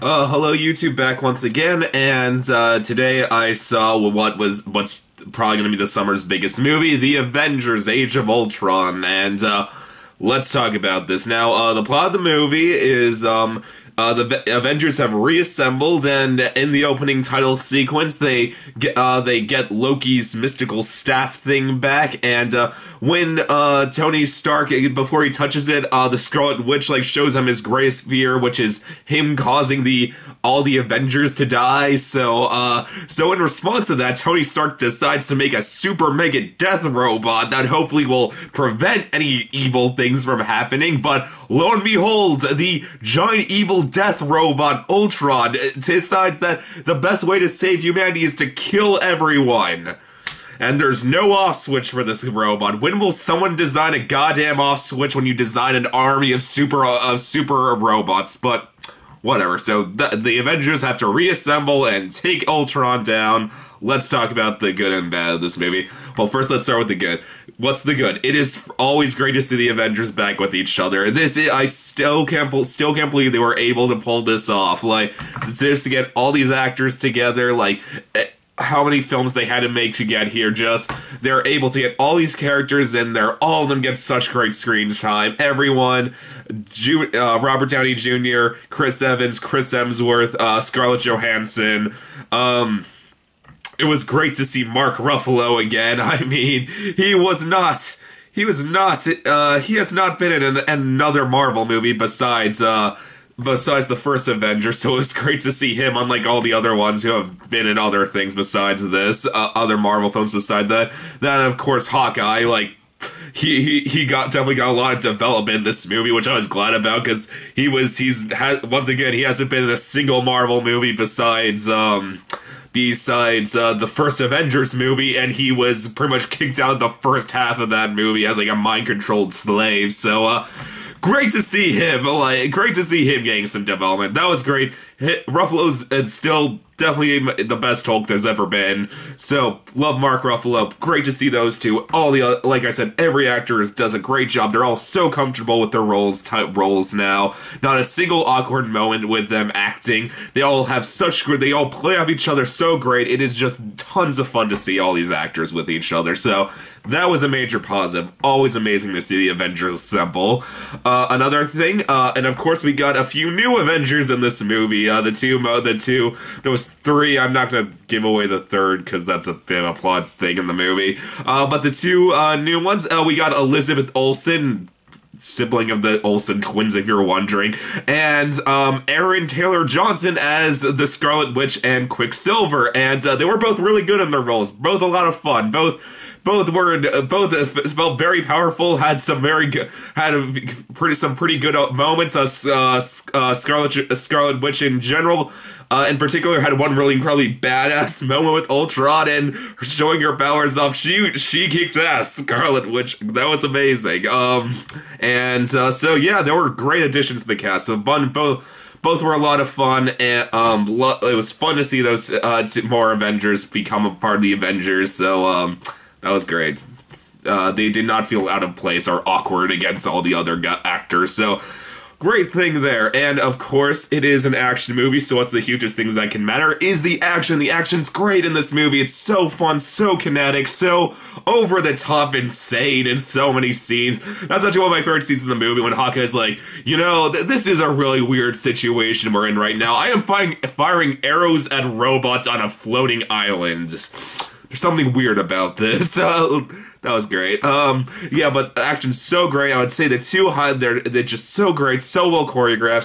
Hello YouTube, back once again, and today I saw what's probably going to be the summer's biggest movie, The Avengers: Age of Ultron, and let's talk about this. Now, the plot of the movie is the Avengers have reassembled, and in the opening title sequence, they get Loki's mystical staff thing back, and when Tony Stark, before he touches it, the Scarlet Witch shows him his greatest fear, which is him causing all the Avengers to die. So in response to that, Tony Stark decides to make a super mega death robot that hopefully will prevent any evil things from happening. But lo and behold, the giant evil death robot Ultron decides that the best way to save humanity is to kill everyone. And there's no off switch for this robot. When will someone design a goddamn off switch when you design an army of super robots? But whatever. So the Avengers have to reassemble and take Ultron down. Let's talk about the good and bad of this movie. Well, first let's start with the good. What's the good? It is always great to see the Avengers back with each other. I still can't believe they were able to pull this off. Just to get all these actors together, how many films they had to make to get here. They're able to get all these characters in there. All of them get such great screen time. Everyone, Robert Downey Jr., Chris Evans, Chris Hemsworth, Scarlett Johansson. It was great to see Mark Ruffalo again. I mean, he has not been in another Marvel movie besides the first Avengers, so it was great to see him, unlike all the other ones who have been in other things besides this, other Marvel films beside that. Then, of course, Hawkeye, he definitely got a lot of development in this movie, which I was glad about, because he hasn't been in a single Marvel movie besides the first Avengers movie, and he was pretty much kicked out of the first half of that movie as a mind-controlled slave. So great to see him. Great to see him getting some development. That was great. Ruffalo's still definitely the best Hulk there's ever been. So love Mark Ruffalo. Great to see those two. Like I said, every actor does a great job. They're all so comfortable with their roles now. Not a single awkward moment with them acting. They all play off each other so great. It is just tons of fun to see all these actors with each other. So that was a major positive. Always amazing to see the Avengers assemble. Another thing, and of course we got a few new Avengers in this movie. There was three. I'm not going to give away the third because that's a bit of a plot thing in the movie. But the two new ones, we got Elizabeth Olsen, sibling of the Olsen twins, if you're wondering, and Aaron Taylor Johnson as the Scarlet Witch and Quicksilver, and they were both really good in their roles. Both a lot of fun. Both felt very powerful. Had some pretty good moments. Scarlet Witch in general, in particular, had one really incredibly badass moment with Ultron and showing her powers off. She kicked ass, Scarlet Witch. That was amazing. So yeah, there were great additions to the cast. So both were a lot of fun, and it was fun to see those more Avengers become a part of the Avengers. So that was great. They did not feel out of place or awkward against all the other actors, so great thing there. And of course, it is an action movie, so what's the hugest things that can matter is the action. The action's great in this movie. It's so fun, so kinetic, so over the top insane in so many scenes. That's actually one of my favorite scenes in the movie, when Hawkeye's like, this is a really weird situation we're in right now. I am firing arrows at robots on a floating island. There's something weird about this. That was great. Yeah, but the action's so great. I would say the two they're just so great, so well choreographed,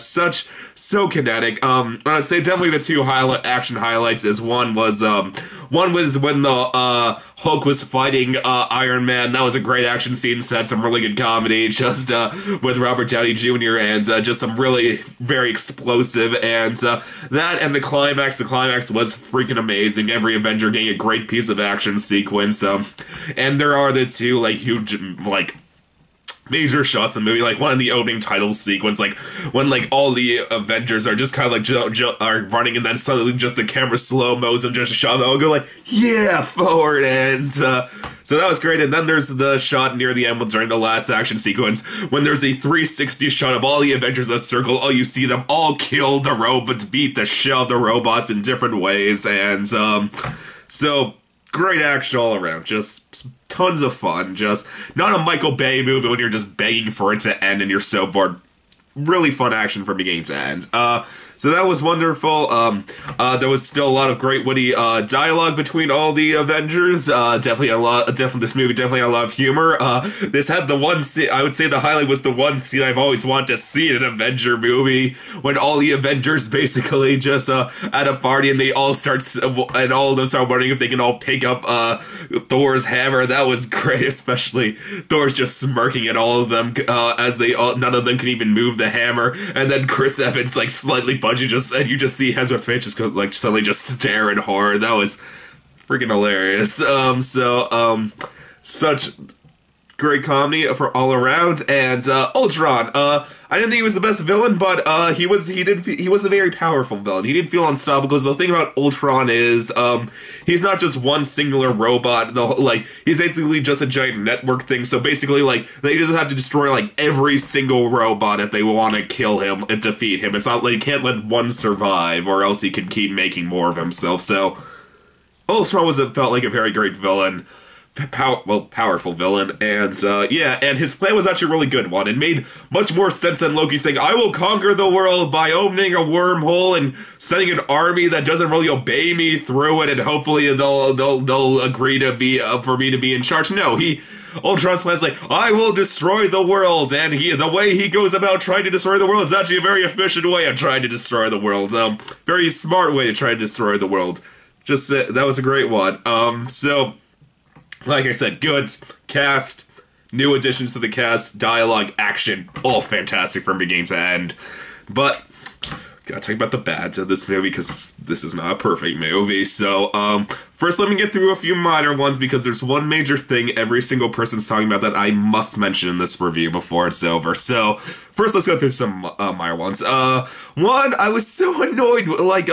so kinetic. I would say definitely the two action highlights is one was when the Hulk was fighting Iron Man. That was a great action scene. Had some really good comedy, just with Robert Downey Jr. and just some really very explosive, and that and the climax. The climax was freaking amazing. Every Avenger getting a great piece of action sequence. And there are the two huge major shots in the movie, like one of the opening title sequence, like when like all the Avengers are just kind of like are running, and then suddenly just the camera slow mo's and just a shot, they'll go like, yeah, forward, and so that was great. And then there's the shot near the end during the last action sequence when there's a 360 shot of all the Avengers in a circle. Oh, you see them all kill the robots, beat the shit out of the robots in different ways, and so great action all around, just tons of fun. Just not a Michael Bay movie when you're just begging for it to end and you're so bored. Really fun action from beginning to end. So that was wonderful. There was still a lot of great witty dialogue between all the Avengers. This movie definitely had a lot of humor. This had the one scene, I would say the highlight was the one scene I've always wanted to see in an Avenger movie, when all the Avengers basically just at a party and they all and all of them start wondering if they can all pick up Thor's hammer. That was great, especially Thor's just smirking at all of them as none of them can even move the hammer, and then Chris Evans like slightly and you just see Hemsworth's face just go, like suddenly just stare in horror. That was freaking hilarious. Such great comedy for all around. And Ultron, I didn't think he was the best villain, but he was a very powerful villain. He didn't feel unstoppable, because the thing about Ultron is he's not just one singular robot. He's basically just a giant network thing. So basically, like, they just have to destroy like every single robot if they want to kill him and defeat him. It's not like, you can't let one survive, or else he can keep making more of himself. So Ultron felt like a very great villain. Powerful villain, and and his plan was actually a really good one. It made much more sense than Loki saying, "I will conquer the world by opening a wormhole and sending an army that doesn't really obey me through it, and hopefully they'll agree to be for me to be in charge." No, Ultron's plan is like, "I will destroy the world," and the way he goes about trying to destroy the world is actually a very efficient way of trying to destroy the world. Very smart way to try to destroy the world. Just that was a great one. So. Like I said, good cast, new additions to the cast, dialogue, action, all fantastic from beginning to end. But gotta talk about the bads of this movie, because this is not a perfect movie. So, first let me get through a few minor ones, because there's one major thing every single person's talking about that I must mention in this review before it's over. So, first let's go through some minor ones. One, I was so annoyed, like,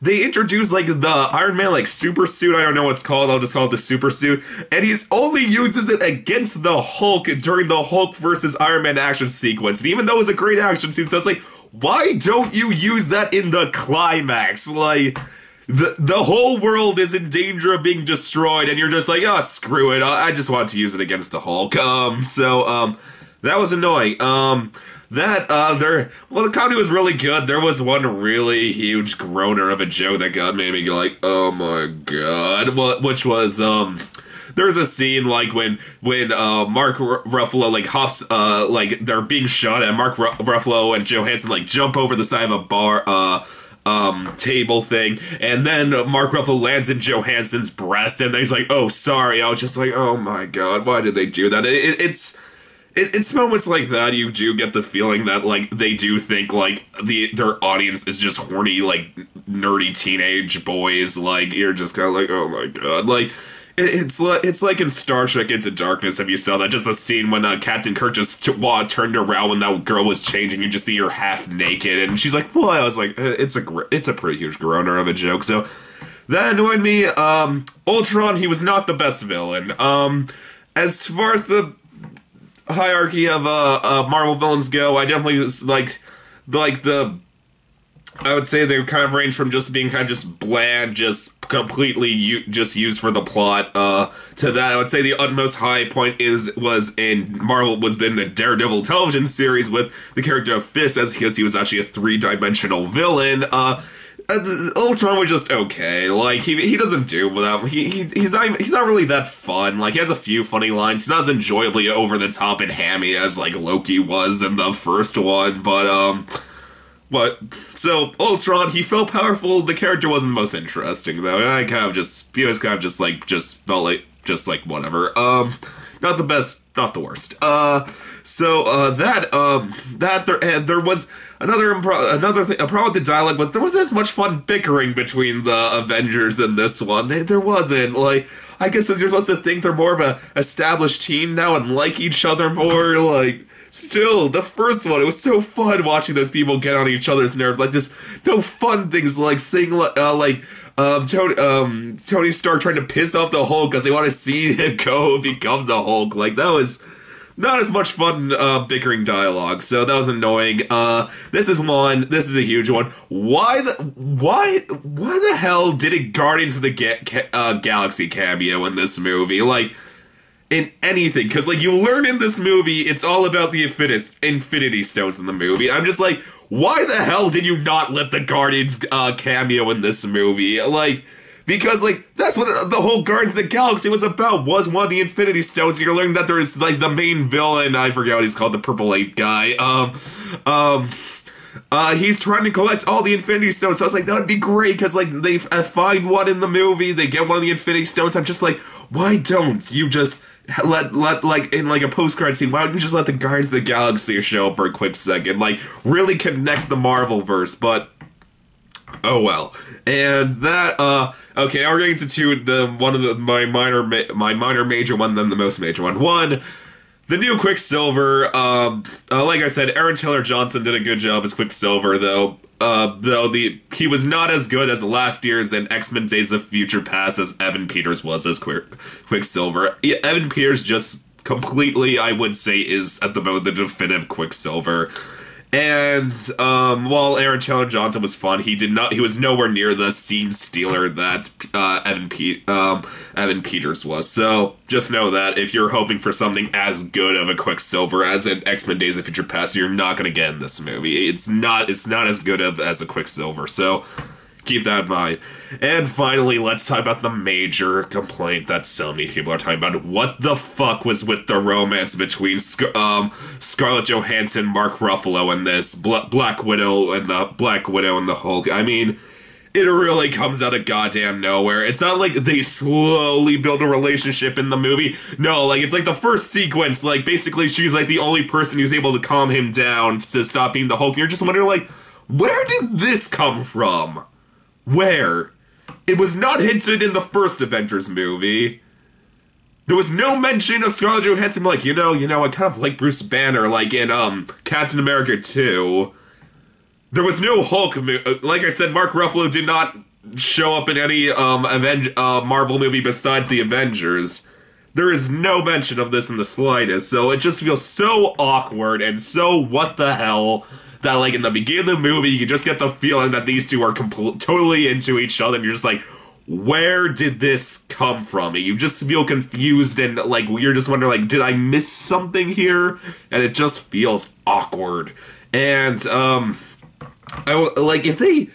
they introduced, like, the Iron Man, like, super suit. I don't know what it's called. I'll just call it the super suit. And he only uses it against the Hulk during the Hulk versus Iron Man action sequence. And even though it was a great action scene, so it's like, why don't you use that in the climax? Like, the whole world is in danger of being destroyed, and you're just like, oh, screw it. I just want to use it against the Hulk. That was annoying. The comedy was really good. There was one really huge groaner of a joke that made me go like, oh my god. Which was, there was a scene like when Mark Ruffalo like hops, like they're being shot at, Mark Ruffalo and Johansson like jump over the side of a bar, table thing, and then Mark Ruffalo lands in Johansson's breast, and then he's like, oh, sorry. I was just like, oh my god, why did they do that? It's moments like that you do get the feeling that, like, they do think, like, their audience is just horny, like, nerdy teenage boys. Like, you're just kind of like, oh my god. Like, it's like in Star Trek Into Darkness, if you saw that, just the scene when Captain Kirk just turned around when that girl was changing, you just see her half naked, and she's like, well, I was like, it's a pretty huge groaner of a joke, so that annoyed me. Ultron, he was not the best villain. As far as the hierarchy of Marvel villains go, I definitely was I would say they kind of range from just being kind of just bland, just completely just used for the plot, to that I would say the utmost high point was in the Daredevil television series with the character of Fist, because he was actually a three-dimensional villain. Ultron was just okay. Like, he doesn't do without he's not really that fun. Like, he has a few funny lines. He's not as enjoyably over the top and hammy as like Loki was in the first one, so Ultron, he felt powerful. The character wasn't the most interesting though. He felt like whatever. not the best, not the worst. There was another thing. A problem with the dialogue was there wasn't as much fun bickering between the Avengers in this one. There wasn't. Like, I guess you're supposed to think they're more of a established team now and like each other more. Like, still, the first one, it was so fun watching those people get on each other's nerves. Like, just no fun things like saying Tony Stark trying to piss off the Hulk because they want to see him go become the Hulk. Like, that was not as much fun bickering dialogue, so that was annoying. This is a huge one. Why the hell did a Guardians of the Galaxy cameo in this movie? Like, in anything, because like you learn in this movie, it's all about the Infinity Stones in the movie. I'm just like, why the hell did you not let the Guardians cameo in this movie? Like, because like that's what the whole Guardians of the Galaxy was about, was one of the Infinity Stones. And you're learning that there's like the main villain, I forget what he's called, the Purple Ape guy. He's trying to collect all the Infinity Stones. So I was like, that would be great, because like they find one in the movie, they get one of the Infinity Stones. I'm just like, why don't you just let like in like a post-credit scene, why don't you just let the Guardians of the Galaxy show up for a quick second, like really connect the Marvel-verse? But oh well. And that okay, now we're getting to my minor major one, then the most major one. One, the new Quicksilver. Like I said, Aaron Taylor Johnson did a good job as Quicksilver, though. He was not as good as last year's and X-Men Days of Future Past as Evan Peters was as Quicksilver. Evan Peters just completely, I would say, is at the moment the definitive Quicksilver. And while Aaron Taylor Johnson was fun, he was nowhere near the scene stealer that Evan Peters was. So just know that if you're hoping for something as good of a Quicksilver as in X-Men Days of Future Past, you're not going to get in this movie. It's not as good as a Quicksilver. So keep that in mind. And finally, let's talk about the major complaint that so many people are talking about. What the fuck was with the romance between Scarlett Johansson, Mark Ruffalo, and this Black Widow and the Hulk? I mean, it really comes out of goddamn nowhere. It's not like they slowly build a relationship in the movie. No, like, it's like the first sequence, like, basically she's like the only person who's able to calm him down to stop being the Hulk. And you're just wondering, like, where did this come from? Where? It was not hinted in the first Avengers movie. There was no mention of Scarlett Johansson, like, I kind of like Bruce Banner, like in Captain America 2. There was no Hulk movie. Like I said, Mark Ruffalo did not show up in any Marvel movie besides the Avengers. There is no mention of this in the slightest, so it just feels so awkward and so what the hell that, like, in the beginning of the movie, you just get the feeling that these two are totally into each other, and you're just like, where did this come from? And you just feel confused, and, like, you're just wondering, like, did I miss something here? And it just feels awkward. And, if they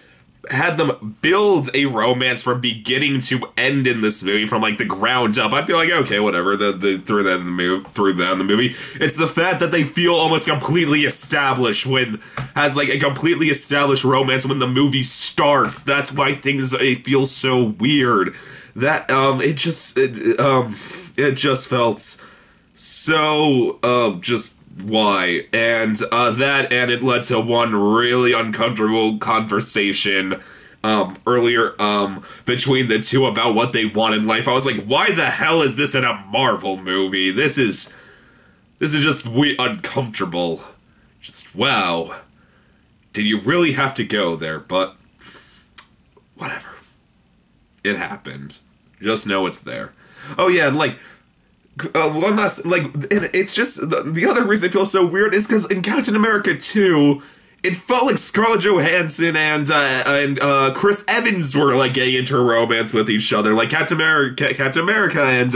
had them build a romance from beginning to end in this movie from like the ground up, I'd be like, okay, whatever. They threw that in the movie. It's the fact that they feel almost completely established has like a completely established romance when the movie starts. That's why it feels so weird. That it just felt so just why. And it led to one really uncomfortable conversation earlier between the two about what they want in life. I was like, why the hell is this in a Marvel movie? This is just uncomfortable. Just, wow. Did you really have to go there? But whatever. It happened. Just know it's there. Oh yeah, and like one last, like, it's just, the other reason it feels so weird is because in Captain America 2, it felt like Scarlett Johansson and Chris Evans were, like, getting into a romance with each other. Like, Captain America and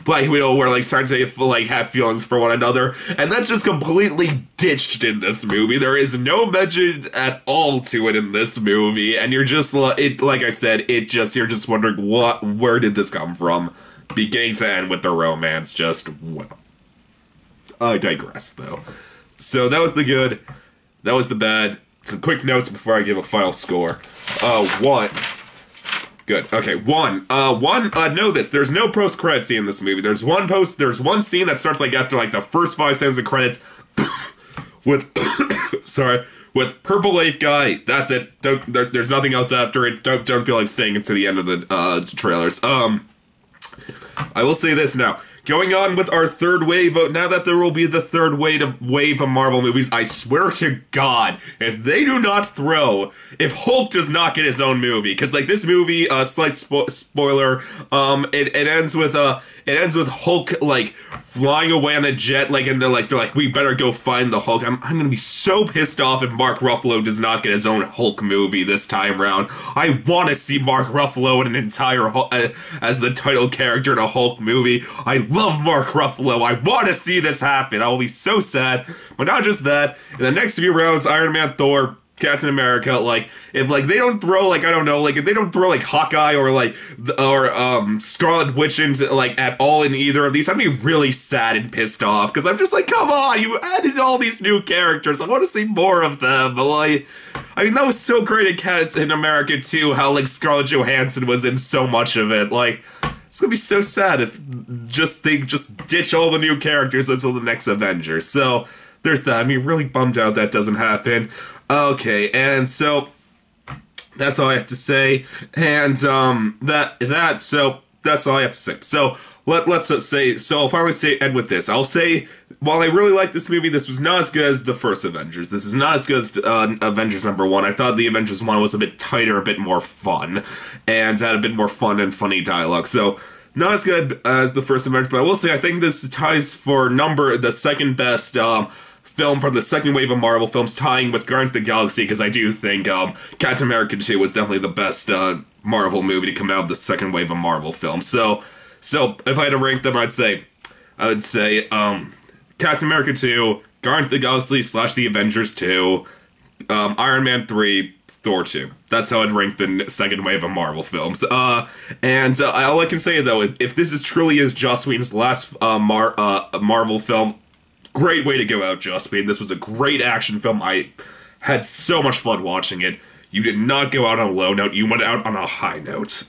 Black Widow were, like, starting to, like, have feelings for one another. And that's just completely ditched in this movie. There is no mention at all to it in this movie. And you're just, like I said, you're just wondering, where did this come from? Beginning to end with the romance, just, well. I digress, though. So that was the good, that was the bad. Some quick notes before I give a final score. One, Good. Okay, know this. There's no post-credit scene in this movie. There's one scene that starts, like, after, like, the first 5 seconds of credits with, sorry, with Purple Ape Guy. That's it. There's nothing else after it. Don't feel like staying into the end of the, trailers. I will say this now. Going on with our third wave, now that there will be the third wave of Marvel movies, I swear to God, if Hulk does not get his own movie, because, like, this movie, slight spoiler, it ends with Hulk, like, flying away on a jet, like, and they're like, we better go find the Hulk. I'm gonna be so pissed off if Mark Ruffalo does not get his own Hulk movie this time around. I want to see Mark Ruffalo in an entire as the title character in a Hulk movie. I love Mark Ruffalo. I want to see this happen. I will be so sad. But not just that. In the next few rounds, Iron Man, Thor, Captain America, like, if, like, they don't throw, like, I don't know, like, if they don't throw, like, Hawkeye or, like, Scarlet Witch into, like, at all in either of these, I'd be really sad and pissed off, because I'm just like, come on, you added all these new characters, I want to see more of them, but, like, I mean, that was so great in Captain America, too, how, like, Scarlett Johansson was in so much of it, like, it's gonna be so sad if they just ditch all the new characters until the next Avengers, so there's that. I mean, really bummed out that doesn't happen. Okay, and so that's all I have to say. And so that's all I have to say. So let's say, so I'll finally end with this. I'll say, while I really like this movie, this was not as good as the first Avengers. This is not as good as Avengers #1. I thought the Avengers 1 was a bit tighter, a bit more fun, and had a bit more fun and funny dialogue. So not as good as the first Avengers, but I will say I think this ties for the second best film from the second wave of Marvel films, tying with Guardians of the Galaxy, because I do think Captain America 2 was definitely the best Marvel movie to come out of the second wave of Marvel films. So if I had to rank them, I would say Captain America 2, Guardians of the Galaxy / the Avengers 2, Iron Man 3, Thor 2. That's how I'd rank the second wave of Marvel films. And all I can say, though, is if this is truly is Joss Whedon's last Marvel film, great way to go out, Joss Whedon. This was a great action film. I had so much fun watching it. You did not go out on a low note. You went out on a high note.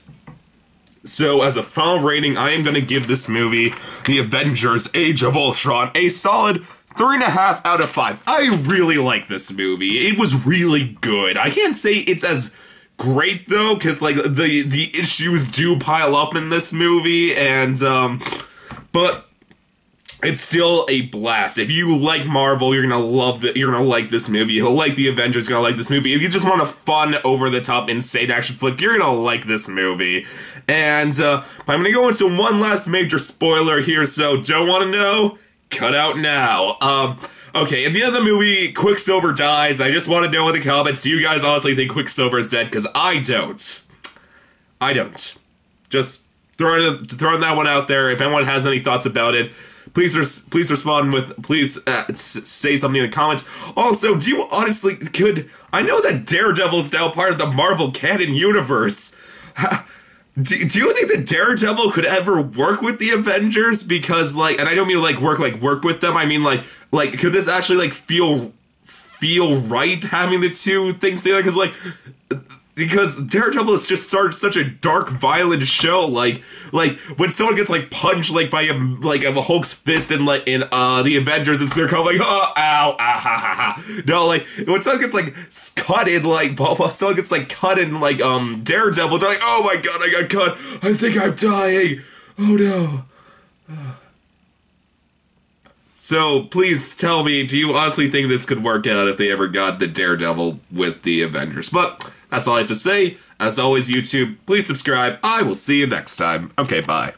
So, as a final rating, I am going to give this movie, The Avengers: Age of Ultron, a solid 3.5 out of 5. I really like this movie. It was really good. I can't say it's as great, though, because, like, the issues do pile up in this movie, and, but it's still a blast. If you like Marvel, you're gonna like this movie. You'll like The Avengers, you're gonna like this movie. If you just want a fun, over-the-top, insane action flick, you're gonna like this movie. And, I'm gonna go into one last major spoiler here, so don't wanna know? Cut out now. Okay, at the end of the movie, Quicksilver dies. I just want to know in the comments, do you guys honestly think Quicksilver is dead? Because I don't. I don't. Just throwing that one out there. If anyone has any thoughts about it, please respond with, say something in the comments. Also, do you honestly, I know that Daredevil's now part of the Marvel canon universe. Do you think that Daredevil could ever work with the Avengers? Because, like, and I don't mean, like, work with them. I mean, like, could this actually, like, feel right having the two things together? Because Daredevil is just such a dark, violent show. Like when someone gets, like, punched, like, by a Hulk's fist in the Avengers, they're kind of like, oh, ow, ah, ha, ha, ha. No, like, when someone gets, like, cut in, like, Daredevil, they're like, oh my god, I got cut. I think I'm dying. Oh no. So, please tell me, do you honestly think this could work out if they ever got the Daredevil with the Avengers? But that's all I have to say. As always, YouTube, please subscribe. I will see you next time. Okay, bye.